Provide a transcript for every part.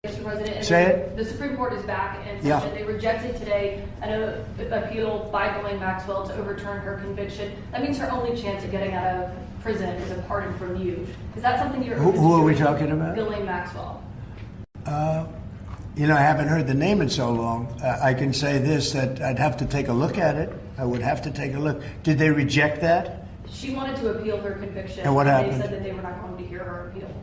Mr. President, Say it. The Supreme Court is back in session. They rejected today an appeal by Ghislaine Maxwell to overturn her conviction. That means her only chance of getting out of prison is a pardon from you. Is that something you're open to? Who are we talking about? Ghislaine Maxwell. I haven't heard the name in so long. I can say this, that I'd have to take a look at it. I would have to take a look. Did they reject that? She wanted to appeal her conviction. And what happened? They said that they were not going to hear her appeal.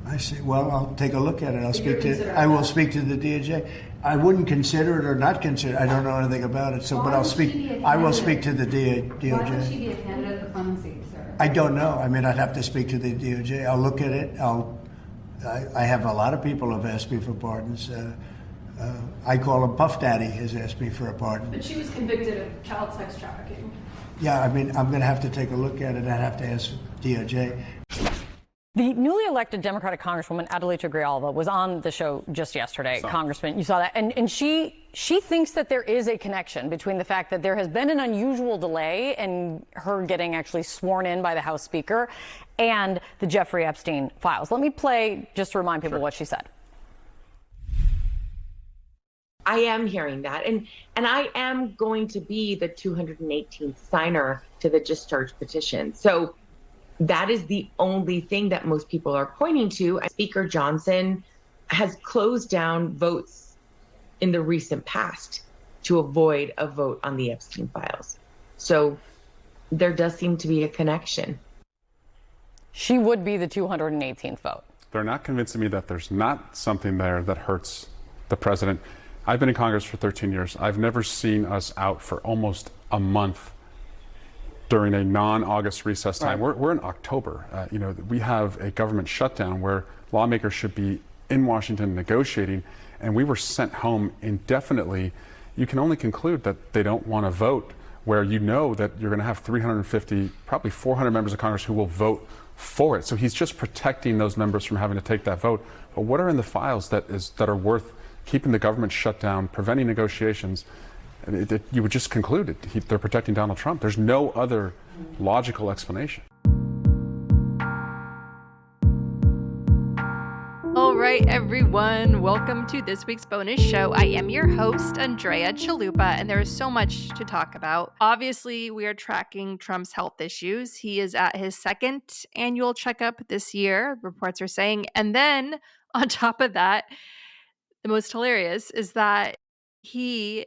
I see. Well, I'll take a look at it. I will speak to the DOJ. I wouldn't consider it or not consider it. I don't know anything about it. So, but I'll speak. I will speak to the DOJ. Why would she be a candidate for clemency, sir? I don't know. I mean, I'd have to speak to the DOJ. I'll look at it. I have a lot of people who have asked me for pardons. I call him Puff Daddy has asked me for a pardon. But she was convicted of child sex trafficking. Yeah, I mean, I'm going to have to take a look at it. I'd have to ask DOJ. The newly elected Democratic Congresswoman Adelita Grijalva was on the show just yesterday. Congressman, you saw that. And she thinks that there is a connection between the fact that there has been an unusual delay in her getting actually sworn in by the House Speaker and the Jeffrey Epstein files. Let me play just to remind people what she said. I am hearing that. And I am going to be the 218th signer to the discharge petition. So that is the only thing that most people are pointing to. Speaker Johnson has closed down votes in the recent past to avoid a vote on the Epstein files. So there does seem to be a connection. She would be the 218th vote. They're not convincing me that there's not something there that hurts the president. I've been in Congress for 13 years. I've never seen us out for almost a month during a non-August recess time. Right. We're in October. We have a government shutdown where lawmakers should be in Washington negotiating, and we were sent home indefinitely. You can only conclude that they don't want to vote where you know that you're going to have 350, probably 400 members of Congress who will vote for it. So he's just protecting those members from having to take that vote. But what are in the files that are worth keeping the government shut down, preventing negotiations? You would just conclude it. They're protecting Donald Trump. There's no other logical explanation. All right, everyone. Welcome to this week's bonus show. I am your host, Andrea Chalupa, and there is so much to talk about. Obviously, we are tracking Trump's health issues. He is at his second annual checkup this year, reports are saying. And then on top of that, the most hilarious is that he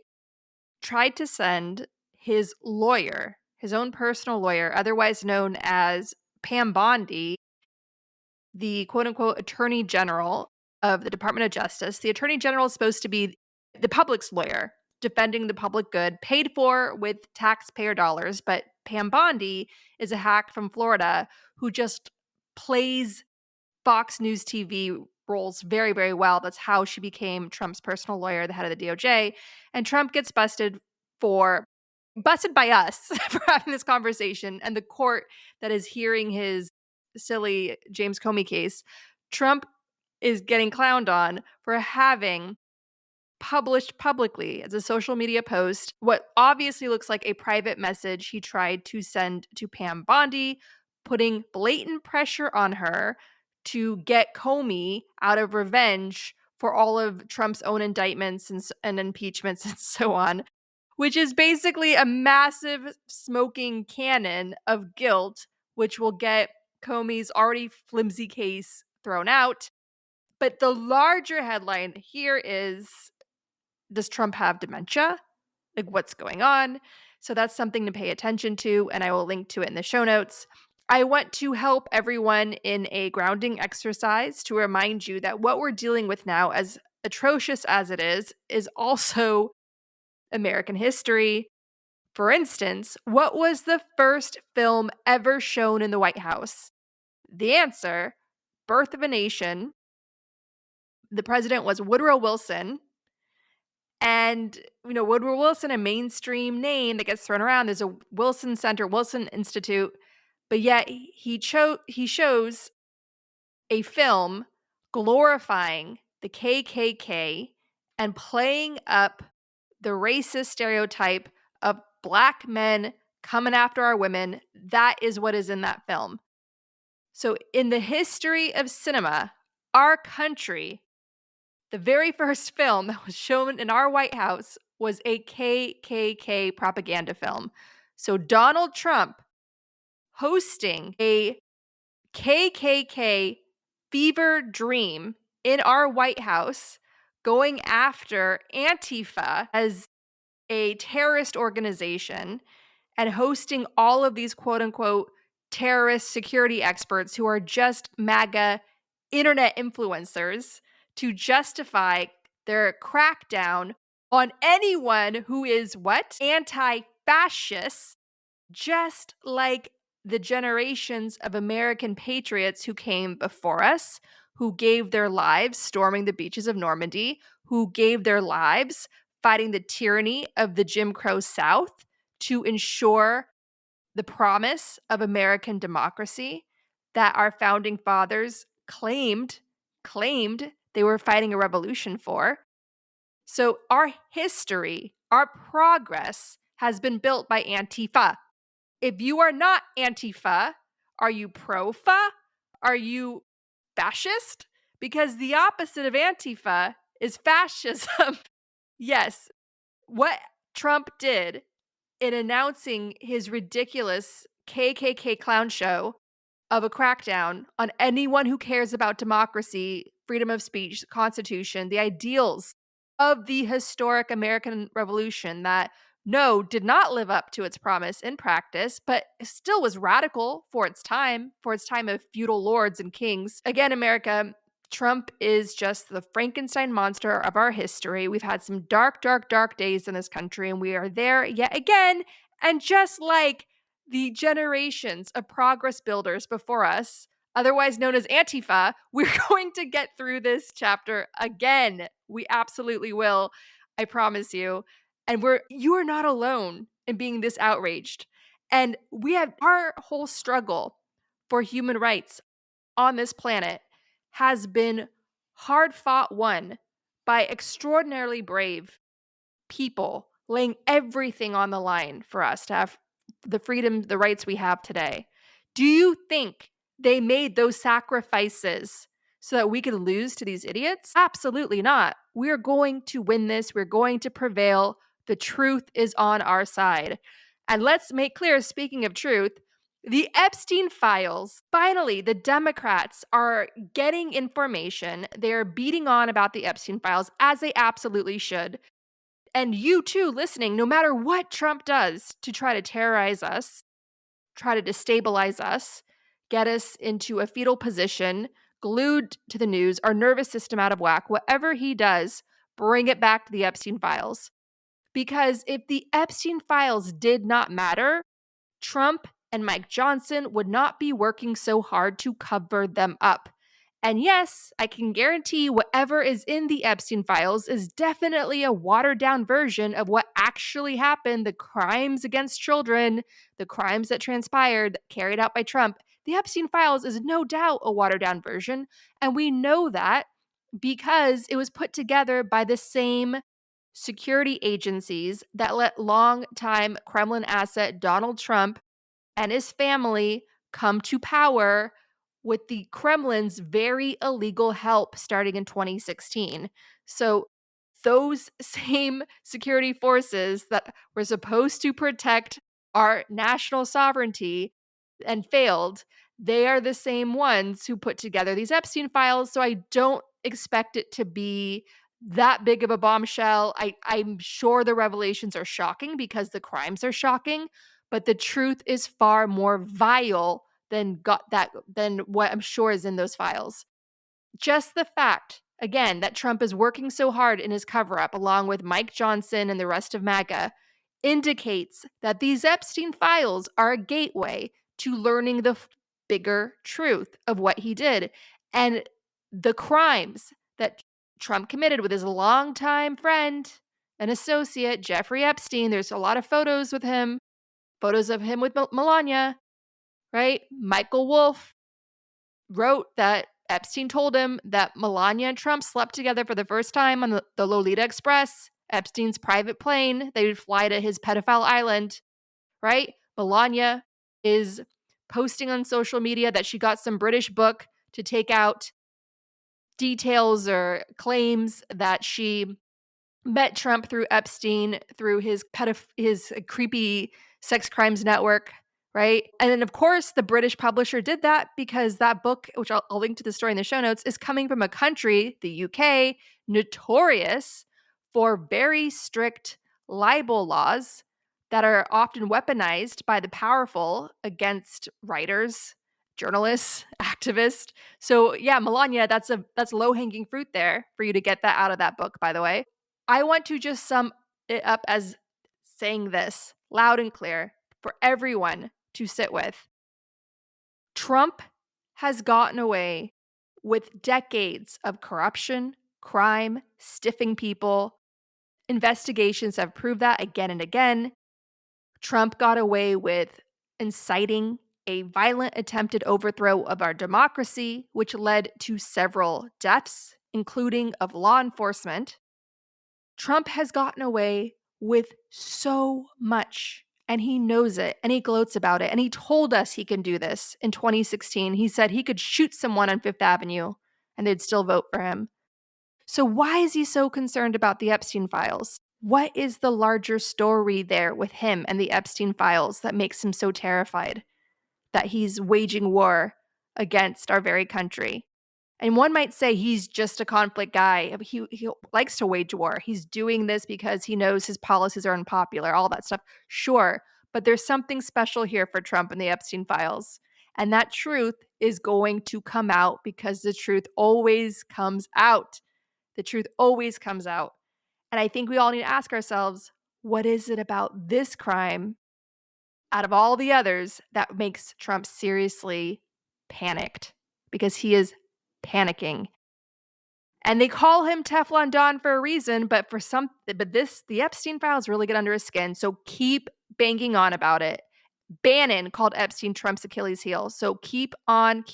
tried to send his lawyer, his own personal lawyer, otherwise known as Pam Bondi, the quote-unquote attorney general of the Department of Justice. The attorney general is supposed to be the public's lawyer, defending the public good, paid for with taxpayer dollars. But Pam Bondi is a hack from Florida who just plays Fox News TV roles very, very well. That's how she became Trump's personal lawyer, the head of the DOJ. And Trump gets busted by us for having this conversation, and the court that is hearing his silly James Comey case. Trump is getting clowned on for having published publicly as a social media post what obviously looks like a private message he tried to send to Pam Bondi, putting blatant pressure on her to get Comey out of revenge for all of Trump's own indictments and impeachments and so on, which is basically a massive smoking cannon of guilt, which will get Comey's already flimsy case thrown out. But the larger headline here is, does Trump have dementia? Like, what's going on? So that's something to pay attention to, and I will link to it in the show notes. I want to help everyone in a grounding exercise to remind you that what we're dealing with now, as atrocious as it is also American history. For instance, what was the first film ever shown in the White House? The answer, Birth of a Nation. The president was Woodrow Wilson. And, Woodrow Wilson, a mainstream name that gets thrown around. There's a Wilson Center, Wilson Institute. But yet he shows a film glorifying the KKK and playing up the racist stereotype of black men coming after our women. That is what is in that film. So in the history of cinema, our country The very first film that was shown in our White House was a KKK propaganda film. So Donald Trump hosting a KKK fever dream in our White House, going after Antifa as a terrorist organization and hosting all of these quote unquote terrorist security experts who are just MAGA internet influencers to justify their crackdown on anyone who is what? Anti-fascist, just like the generations of American patriots who came before us, who gave their lives storming the beaches of Normandy, who gave their lives fighting the tyranny of the Jim Crow South to ensure the promise of American democracy that our founding fathers claimed they were fighting a revolution for. So our history, our progress has been built by Antifa. If you are not Antifa, are you pro-fa? Are you fascist? Because the opposite of Antifa is fascism. Yes, what Trump did in announcing his ridiculous KKK clown show of a crackdown on anyone who cares about democracy, freedom of speech, the Constitution, the ideals of the historic American Revolution that did not live up to its promise in practice, but still was radical for its time of feudal lords and kings. Again, America, Trump is just the Frankenstein monster of our history. We've had some dark, dark, dark days in this country, and we are there yet again. And just like the generations of progress builders before us, otherwise known as Antifa, we're going to get through this chapter again. We absolutely will. I promise you. And you are not alone in being this outraged. And we have our whole struggle for human rights on this planet has been hard fought won by extraordinarily brave people laying everything on the line for us to have the freedom, the rights we have today. Do you think they made those sacrifices so that we could lose to these idiots? Absolutely not. We're going to win this. We're going to prevail. The truth is on our side. And let's make clear, speaking of truth, the Epstein Files, finally, the Democrats are getting information. They're beating on about the Epstein Files, as they absolutely should. And you too, listening, no matter what Trump does to try to terrorize us, try to destabilize us, get us into a fetal position, glued to the news, our nervous system out of whack, whatever he does, bring it back to the Epstein Files. Because if the Epstein Files did not matter, Trump and Mike Johnson would not be working so hard to cover them up. And yes, I can guarantee whatever is in the Epstein Files is definitely a watered down version of what actually happened, the crimes against children, the crimes that transpired, carried out by Trump. The Epstein Files is no doubt a watered down version. And we know that because it was put together by the same security agencies that let longtime Kremlin asset Donald Trump and his family come to power with the Kremlin's very illegal help starting in 2016. So those same security forces that were supposed to protect our national sovereignty and failed, they are the same ones who put together these Epstein Files. So I don't expect it to be that big of a bombshell. I'm sure the revelations are shocking because the crimes are shocking, but the truth is far more vile than what I'm sure is in those files. Just the fact, again, that Trump is working so hard in his cover-up, along with Mike Johnson and the rest of MAGA, indicates that these Epstein Files are a gateway to learning the bigger truth of what he did and the crimes that Trump committed with his longtime friend and associate, Jeffrey Epstein. There's a lot of photos with him, photos of him with Melania, right? Michael Wolff wrote that Epstein told him that Melania and Trump slept together for the first time on the Lolita Express, Epstein's private plane. They would fly to his pedophile island, right? Melania is posting on social media that she got some British book to take out details or claims that she met Trump through Epstein, through his creepy sex crimes network, right? And then, of course, the British publisher did that because that book, which I'll link to the story in the show notes, is coming from a country, the UK, notorious for very strict libel laws that are often weaponized by the powerful against writers, journalists, activists. So yeah, Melania, that's low-hanging fruit there for you to get that out of that book, by the way. I want to just sum it up as saying this loud and clear for everyone to sit with. Trump has gotten away with decades of corruption, crime, stiffing people. Investigations have proved that again and again. Trump got away with inciting a violent attempted overthrow of our democracy, which led to several deaths, including of law enforcement. Trump has gotten away with so much, and he knows it, and he gloats about it, and he told us he can do this in 2016. He said he could shoot someone on Fifth Avenue, and they'd still vote for him. So why is he so concerned about the Epstein Files? What is the larger story there with him and the Epstein Files that makes him so terrified that he's waging war against our very country? And one might say he's just a conflict guy. He likes to wage war. He's doing this because he knows his policies are unpopular, all that stuff. Sure, but there's something special here for Trump and the Epstein Files. And that truth is going to come out because the truth always comes out. The truth always comes out. And I think we all need to ask ourselves, what is it about this crime out of all the others that makes Trump seriously panicked? Because he is panicking. And they call him Teflon Don for a reason, but the Epstein Files really get under his skin. So keep banging on about it. Bannon called Epstein Trump's Achilles heel. So keep on,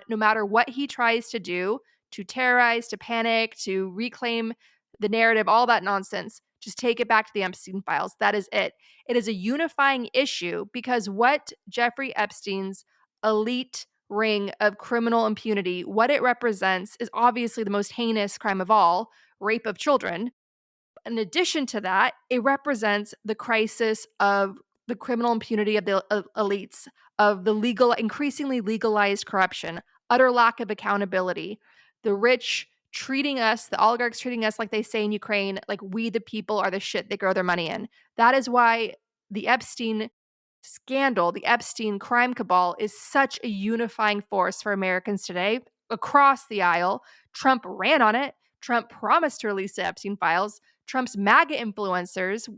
no matter what he tries to do to terrorize, to panic, to reclaim the narrative, all that nonsense. Just take it back to the Epstein Files. That is it. It is a unifying issue because what Jeffrey Epstein's elite ring of criminal impunity, what it represents is obviously the most heinous crime of all, rape of children. In addition to that, it represents the crisis of the criminal impunity of the elites, of the increasingly legalized corruption, utter lack of accountability, the rich treating us, the oligarchs treating us like they say in Ukraine, like we the people are the shit they grow their money in. That is why the Epstein scandal, the Epstein crime cabal, is such a unifying force for Americans today across the aisle. Trump ran on it. Trump promised to release the Epstein Files. Trump's MAGA influencers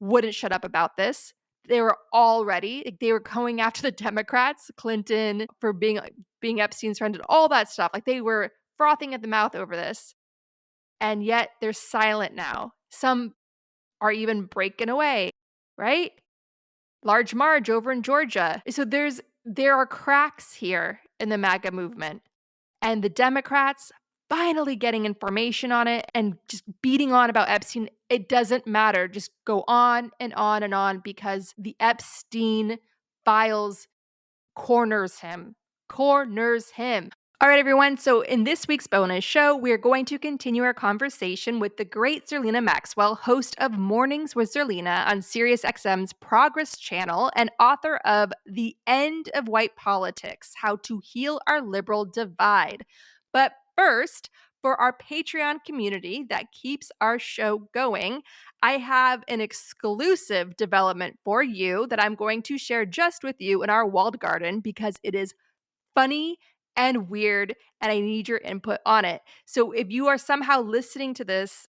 wouldn't shut up about this. They were all ready. They were going after the Democrats, Clinton for being Epstein's friend and all that stuff. Like they were frothing at the mouth over this. And yet they're silent now. Some are even breaking away, right? Large Marge over in Georgia. So there are cracks here in the MAGA movement. And the Democrats finally getting information on it and just beating on about Epstein. It doesn't matter. Just go on and on and on because the Epstein Files corners him. All right, everyone. So in this week's bonus show, we're going to continue our conversation with the great Zerlina Maxwell, host of Mornings with Zerlina on SiriusXM's Progress Channel and author of The End of White Politics, How to Heal Our Liberal Divide. But first, for our Patreon community that keeps our show going, I have an exclusive development for you that I'm going to share just with you in our walled garden because it is funny and weird, and I need your input on it. So if you are somehow listening to this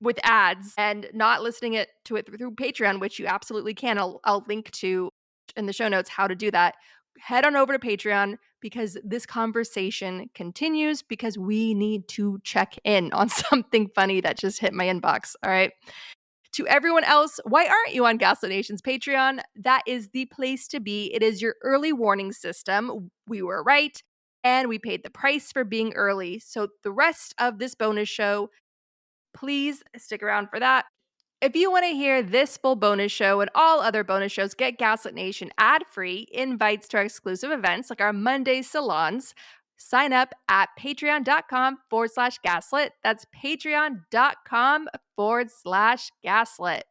with ads and not listening to it through Patreon, which you absolutely can, I'll link to in the show notes how to do that. Head on over to Patreon because this conversation continues because we need to check in on something funny that just hit my inbox. All right. To everyone else, why aren't you on Gaslit Nation's Patreon? That is the place to be. It is your early warning system. We were right, and we paid the price for being early. So the rest of this bonus show, please stick around for that. If you want to hear this full bonus show and all other bonus shows, get Gaslit Nation ad-free, invites to our exclusive events like our Monday salons, Sign up at patreon.com/gaslit. That's patreon.com/gaslit.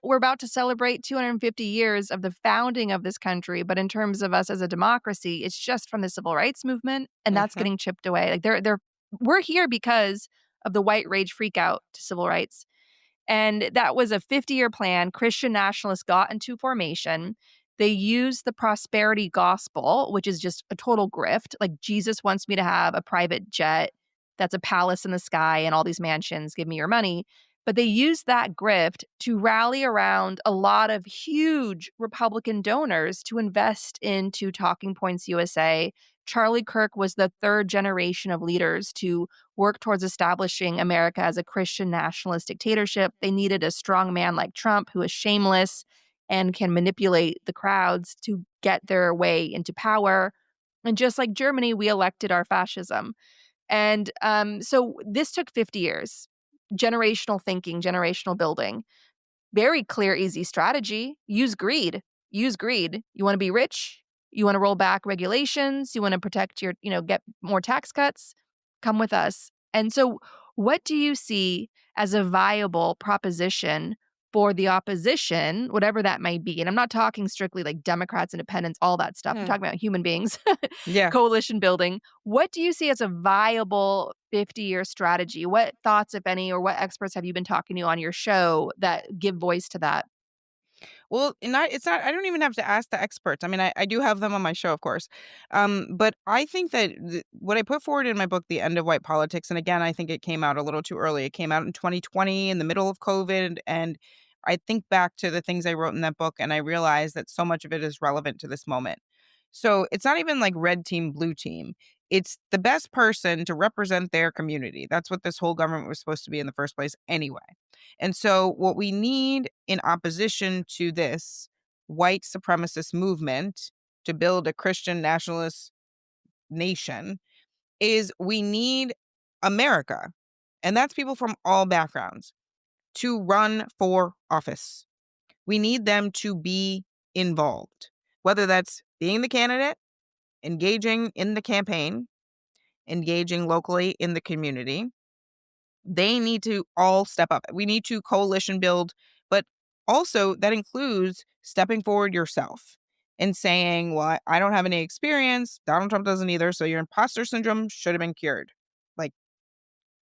We're about to celebrate 250 years of the founding of this country, but in terms of us as a democracy, it's just from the civil rights movement, and that's getting chipped away. Like we're here because of the white rage freakout to civil rights. And that was a 50-year plan. Christian nationalists got into formation. They used the prosperity gospel, which is just a total grift. Like, Jesus wants me to have a private jet that's a palace in the sky and all these mansions. Give me your money. But they used that grift to rally around a lot of huge Republican donors to invest into Talking Points USA. Charlie Kirk was the third generation of leaders to work towards establishing America as a Christian nationalist dictatorship. They needed a strong man like Trump who is shameless and can manipulate the crowds to get their way into power. And just like Germany, we elected our fascism. And so this took 50 years. Generational thinking, generational building. Very clear, easy strategy. Use greed. Use greed. You want to be rich? You want to roll back regulations? You want to protect your, get more tax cuts? Come with us. And so what do you see as a viable proposition for the opposition, whatever that may be? And I'm not talking strictly like Democrats, independents, all that stuff. I'm talking about human beings, coalition building. What do you see as a viable 50-year strategy? What thoughts, if any, or what experts have you been talking to on your show that give voice to that? Well, it's not, I don't even have to ask the experts. I mean, I do have them on my show, of course. But I think that what I put forward in my book, The End of White Politics, and again, I think it came out a little too early. It came out in 2020 in the middle of COVID. And I think back to the things I wrote in that book, and I realized that so much of it is relevant to this moment. So it's not even like red team, blue team. It's the best person to represent their community. That's what this whole government was supposed to be in the first place anyway. And so what we need in opposition to this white supremacist movement to build a Christian nationalist nation is we need America, and that's people from all backgrounds, to run for office. We need them to be involved, whether that's being the candidate, engaging in the campaign, engaging locally in the community. They need to all step up. We need to coalition build, but also that includes stepping forward yourself and saying, well, I don't have any experience. Donald Trump doesn't either. So your imposter syndrome should have been cured. Like,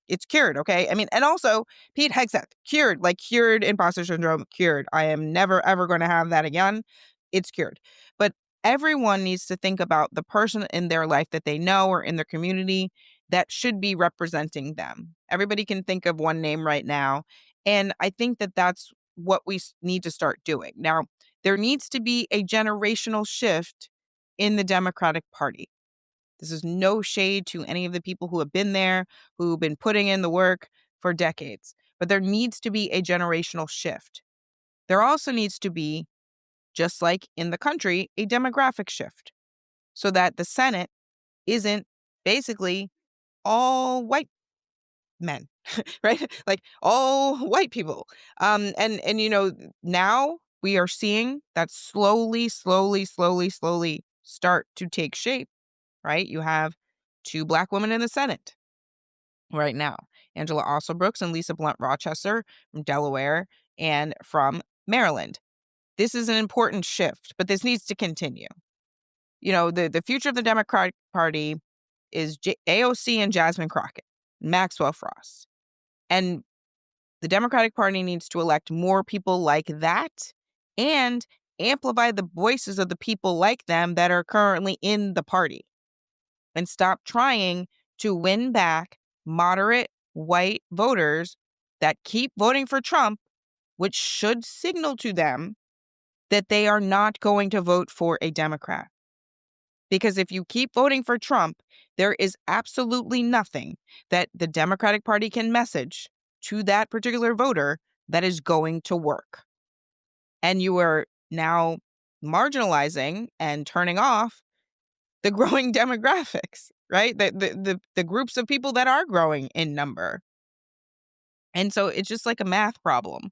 it's cured, okay? I mean, and also Pete Hegseth, cured imposter syndrome, cured. I am never, ever going to have that again. It's cured. But everyone needs to think about the person in their life that they know or in their community that should be representing them. Everybody can think of one name right now. And I think that that's what we need to start doing. Now, there needs to be a generational shift in the Democratic Party. This is no shade to any of the people who have been there, who've been putting in the work for decades. But there needs to be a generational shift. There also needs to be, just like in the country, a demographic shift so that the Senate isn't basically all white men, right? Like all white people. And now we are seeing that slowly start to take shape, right? You have 2 Black women in the Senate right now, Angela Alsobrooks and Lisa Blunt Rochester from Delaware and from Maryland. This is an important shift, but this needs to continue. The future of the Democratic Party is AOC and Jasmine Crockett, Maxwell Frost. And the Democratic Party needs to elect more people like that and amplify the voices of the people like them that are currently in the party. And stop trying to win back moderate white voters that keep voting for Trump, which should signal to them that they are not going to vote for a Democrat. Because if you keep voting for Trump, there is absolutely nothing that the Democratic Party can message to that particular voter that is going to work. And you are now marginalizing and turning off the growing demographics, right? The groups of people that are growing in number. And so it's just like a math problem,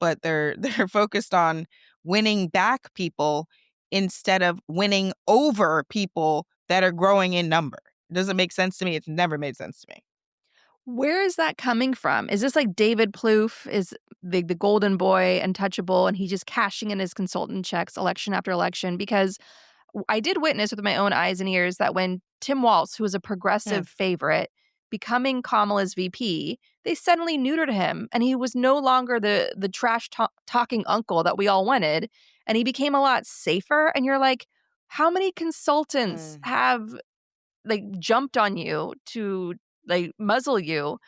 but they're focused on winning back people instead of winning over people that are growing in number. It doesn't make sense to me. It's never made sense to me. Where is that coming from? Is this like David Plouffe is the golden boy, untouchable, and he's just cashing in his consultant checks election after election? Because I did witness with my own eyes and ears that when Tim Walz, who was a progressive favorite, becoming Kamala's VP, they suddenly neutered him, and he was no longer the trash talking uncle that we all wanted, and he became a lot safer. And you're like, how many consultants have like jumped on you to like muzzle you?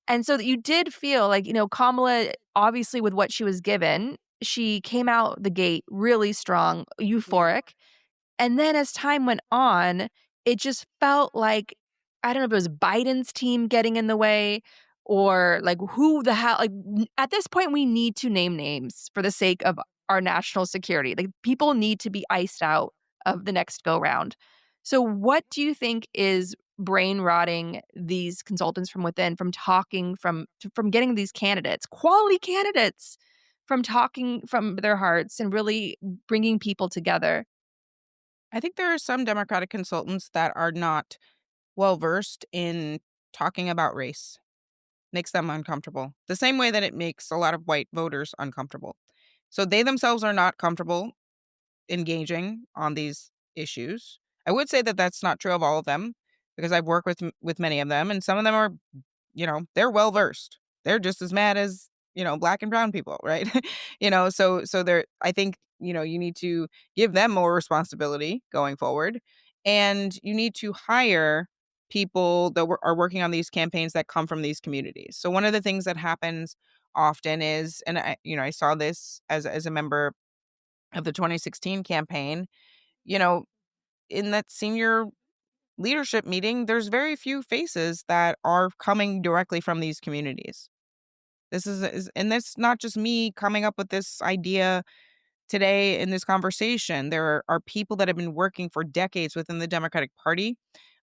And so that you did feel like, Kamala, obviously with what she was given, she came out the gate really strong, euphoric. And then as time went on, it just felt like, I don't know if it was Biden's team getting in the way or like who the hell, like at this point, we need to name names for the sake of our national security. Like people need to be iced out of the next go round. So what do you think is brain rotting these consultants from within, from talking, from getting these candidates, quality candidates, from talking from their hearts and really bringing people together? I think there are some Democratic consultants that are not well versed in talking about race. Makes them uncomfortable. The same way that it makes a lot of white voters uncomfortable. So they themselves are not comfortable engaging on these issues. I would say that that's not true of all of them because I've worked with many of them, and some of them are, they're well versed. They're just as mad as, black and brown people, right? So they're, I think, you need to give them more responsibility going forward, and you need to hire people that are working on these campaigns that come from these communities. So one of the things that happens often is, and I saw this as a member of the 2016 campaign, in that senior leadership meeting, there's very few faces that are coming directly from these communities. And that's not just me coming up with this idea today in this conversation. There are people that have been working for decades within the Democratic Party.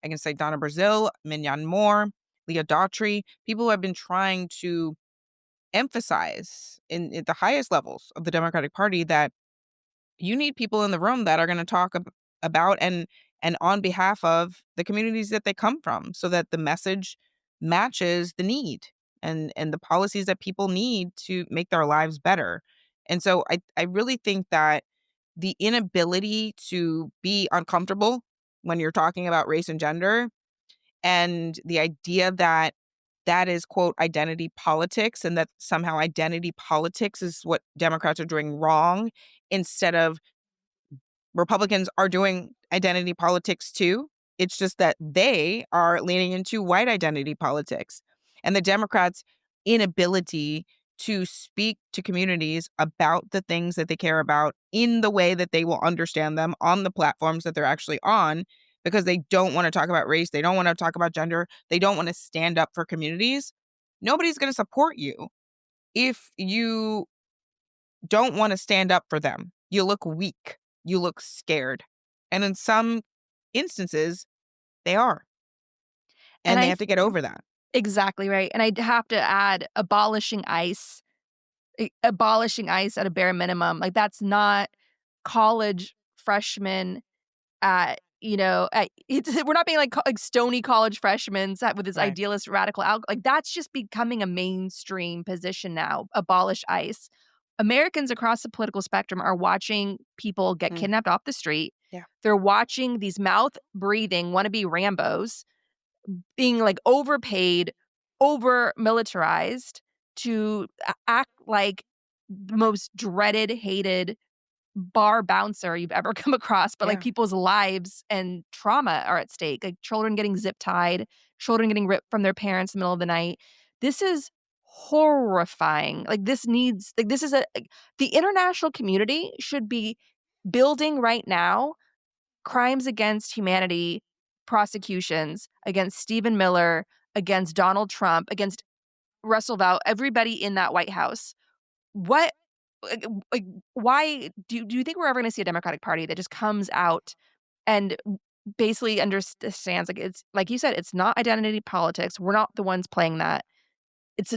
I can say Donna Brazile, Minyan Moore, Leah Daughtry, people who have been trying to emphasize at the highest levels of the Democratic Party that you need people in the room that are going to talk about and on behalf of the communities that they come from, so that the message matches the need and the policies that people need to make their lives better. And so I really think that the inability to be uncomfortable when you're talking about race and gender, and the idea that that is, quote, identity politics, and that somehow identity politics is what Democrats are doing wrong, instead of Republicans are doing identity politics too. It's just that they are leaning into white identity politics. And the Democrats' inability to speak to communities about the things that they care about in the way that they will understand them on the platforms that they're actually on, because they don't want to talk about race, they don't want to talk about gender, they don't want to stand up for communities. Nobody's going to support you if you don't want to stand up for them. You look weak. You look scared. And in some instances, they are. And they have to get over that. Exactly right. And I'd have to add abolishing ICE at a bare minimum. Like that's not college freshmen we're not being like stony college freshmen with this idealist radical like that's just becoming a mainstream position now. Abolish ICE. Americans across the political spectrum are watching people get kidnapped off the street. Yeah. They're watching these mouth-breathing wannabe Rambos being like overpaid, over-militarized to act like the most dreaded, hated bar bouncer you've ever come across, but like people's lives and trauma are at stake. Like children getting zip tied, children getting ripped from their parents in the middle of the night. This is horrifying. Like this is the international community should be building right now crimes against humanity prosecutions against Stephen Miller, against Donald Trump, against Russell Vought, everybody in that White House. What why do you think we're ever going to see a Democratic Party that just comes out and basically understands, like, it's like you said, it's not identity politics. We're not the ones playing that. It's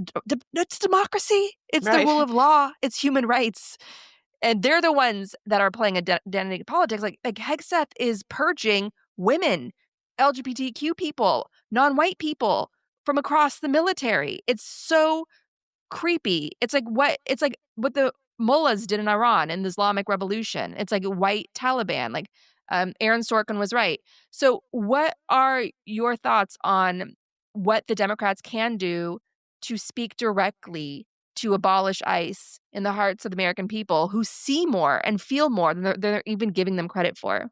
democracy. It's the rule of law. It's human rights. And they're the ones that are playing identity politics. Like Hegseth is purging women, LGBTQ people, non-white people from across the military. It's so creepy. It's like what the mullahs did in Iran in the Islamic Revolution. It's like a white Taliban. Like Aaron Sorkin was right. So what are your thoughts on what the Democrats can do to speak directly to abolish ICE in the hearts of the American people who see more and feel more than they're even giving them credit for?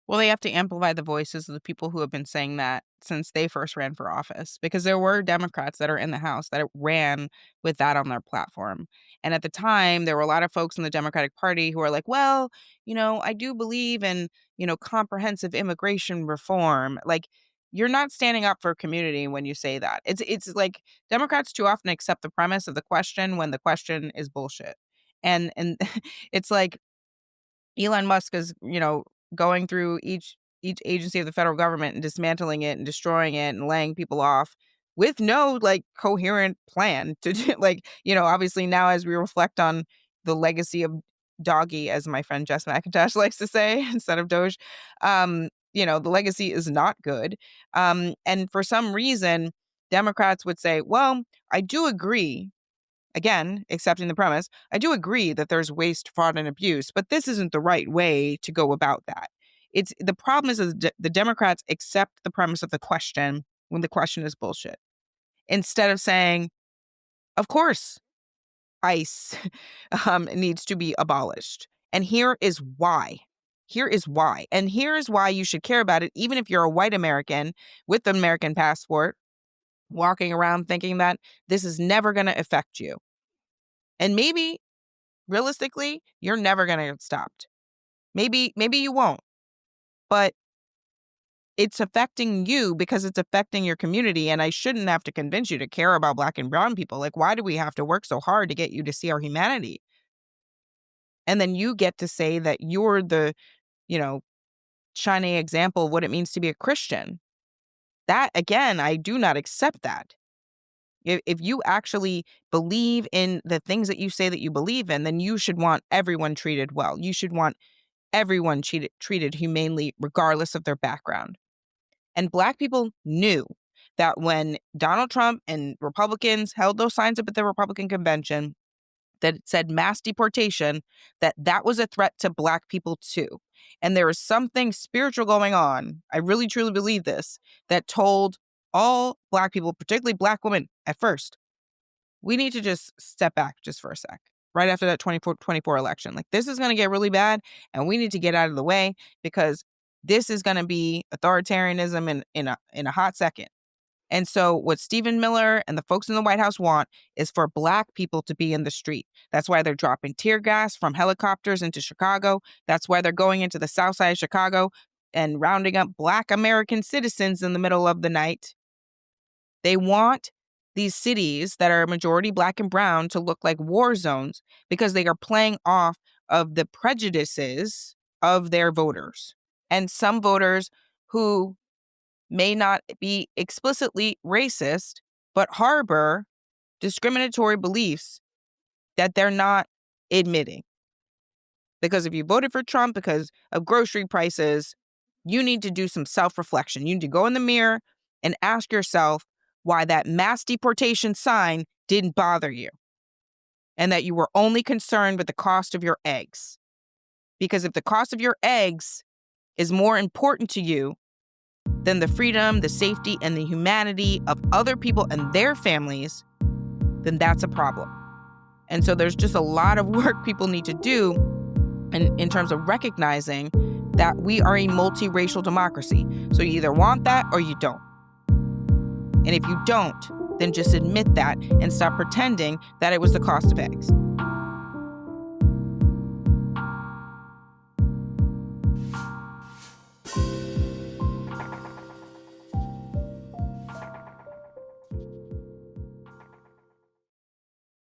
Well, they have to amplify the voices of the people who have been saying that since they first ran for office, because there were Democrats that are in the House that ran with that on their platform. And at the time, there were a lot of folks in the Democratic Party who were like, well, I do believe in, comprehensive immigration reform. Like, you're not standing up for community when you say that. It's like Democrats too often accept the premise of the question when the question is bullshit. And it's like Elon Musk is, going through each agency of the federal government and dismantling it and destroying it and laying people off with no coherent plan to do, obviously now as we reflect on the legacy of Doggy, as my friend Jess McIntosh likes to say instead of Doge, the legacy is not good. And for some reason, Democrats would say, well, I do agree. Again, accepting the premise, I do agree that there's waste, fraud, and abuse, but this isn't the right way to go about that. The problem is that the Democrats accept the premise of the question when the question is bullshit, instead of saying, of course, ICE needs to be abolished. And here is why. Here is why. And here is why you should care about it, even if you're a white American with an American passport, walking around thinking that this is never going to affect you. And maybe, realistically, you're never going to get stopped. Maybe you won't. But it's affecting you because it's affecting your community. And I shouldn't have to convince you to care about Black and brown people. Like, why do we have to work so hard to get you to see our humanity? And then you get to say that you're the, shining example of what it means to be a Christian. That, again, I do not accept that. If you actually believe in the things that you say that you believe in, then you should want everyone treated well. You should want everyone treated humanely, regardless of their background. And Black people knew that when Donald Trump and Republicans held those signs up at the Republican convention that said mass deportation, that was a threat to Black people too. And there was something spiritual going on, I really truly believe this, that told all Black people, particularly Black women at first, we need to just step back just for a sec, right after that 2024 election. Like, this is going to get really bad, and we need to get out of the way because this is going to be authoritarianism in a hot second. And so what Stephen Miller and the folks in the White House want is for Black people to be in the street. That's why they're dropping tear gas from helicopters into Chicago. That's why they're going into the south side of Chicago and rounding up Black American citizens in the middle of the night. They want these cities that are majority Black and brown to look like war zones because they are playing off of the prejudices of their voters. And some voters who may not be explicitly racist, but harbor discriminatory beliefs that they're not admitting. Because if you voted for Trump because of grocery prices, you need to do some self-reflection. You need to go in the mirror and ask yourself why that mass deportation sign didn't bother you and that you were only concerned with the cost of your eggs. Because if the cost of your eggs is more important to you than the freedom, the safety, and the humanity of other people and their families, then that's a problem. And so there's just a lot of work people need to do in terms of recognizing that we are a multiracial democracy. So you either want that or you don't. And if you don't, then just admit that and stop pretending that it was the cost of eggs.